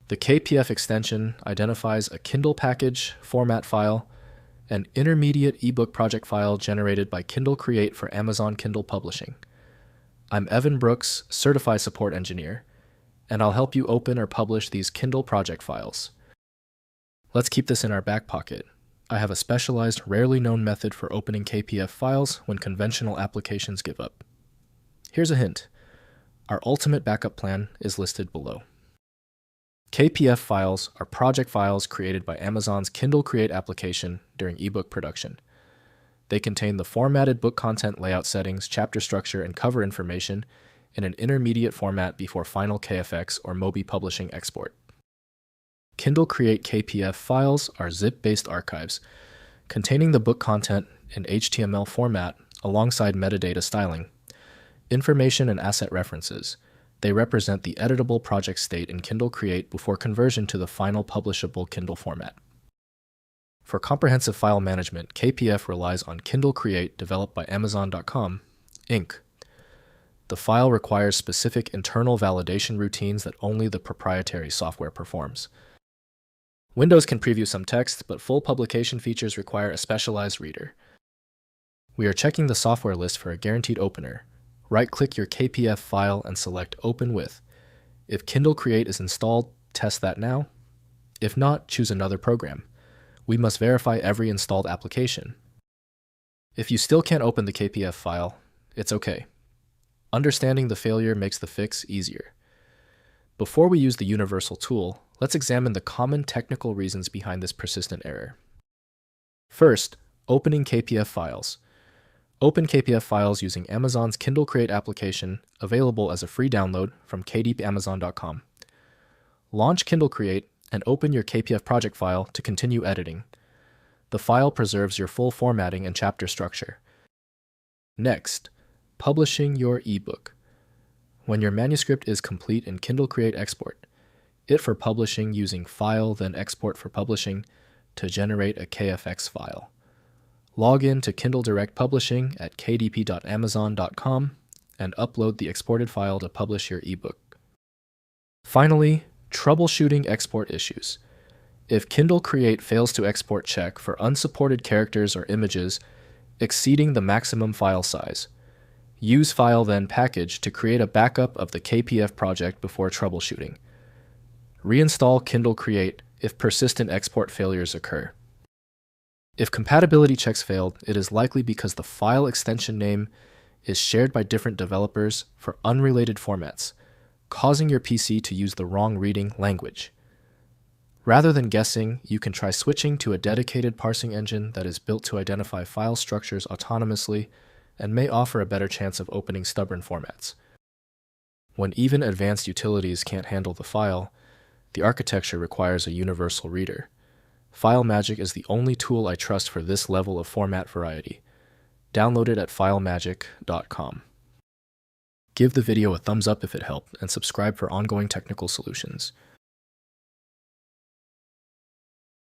The KPF extension identifies a Kindle package format file, an intermediate eBook project file generated by Kindle Create for Amazon Kindle Publishing. I'm Evan Brooks, Certified Support Engineer, and I'll help you open or publish these Kindle project files. Let's keep this in our back pocket. I have a specialized, rarely known method for opening KPF files when conventional applications give up. Here's a hint. Our ultimate backup plan is listed below. KPF files are project files created by Amazon's Kindle Create application during eBook production. They contain the formatted book content layout settings, chapter structure, and cover information in an intermediate format before final KFX or Mobi publishing export. Kindle Create KPF files are zip-based archives containing the book content in HTML format alongside metadata styling, information and asset references. They represent the editable project state in Kindle Create before conversion to the final publishable Kindle format. For comprehensive file management, KPF relies on Kindle Create developed by Amazon.com, Inc. The file requires specific internal validation routines that only the proprietary software performs. Windows can preview some text, but full publication features require a specialized reader. We are checking the software list for a guaranteed opener. Right-click your KPF file and select Open With. If Kindle Create is installed, test that now. If not, choose another program. We must verify every installed application. If you still can't open the KPF file, it's okay. Understanding the failure makes the fix easier. Before we use the universal tool, let's examine the common technical reasons behind this persistent error. First, opening KPF files. Open KPF files using Amazon's Kindle Create application, available as a free download from kdeepamazon.com. Launch Kindle Create and open your KPF project file to continue editing. The file preserves your full formatting and chapter structure. Next, publishing your eBook. When your manuscript is complete in Kindle Create export it for publishing using File, then Export for Publishing to generate a KFX file. Log in to Kindle Direct Publishing at kdp.amazon.com and upload the exported file to publish your eBook. Finally, troubleshooting export issues. If Kindle Create fails to export check for unsupported characters or images exceeding the maximum file size, use File then Package to create a backup of the KPF project before troubleshooting. Reinstall Kindle Create if persistent export failures occur. If compatibility checks failed, it is likely because the file extension name is shared by different developers for unrelated formats, causing your PC to use the wrong reading language. Rather than guessing, you can try switching to a dedicated parsing engine that is built to identify file structures autonomously and may offer a better chance of opening stubborn formats. When even advanced utilities can't handle the file, the architecture requires a universal reader. FileMagick is the only tool I trust for this level of format variety. Download it at filemagick.com. Give the video a thumbs up if it helped, and subscribe for ongoing technical solutions.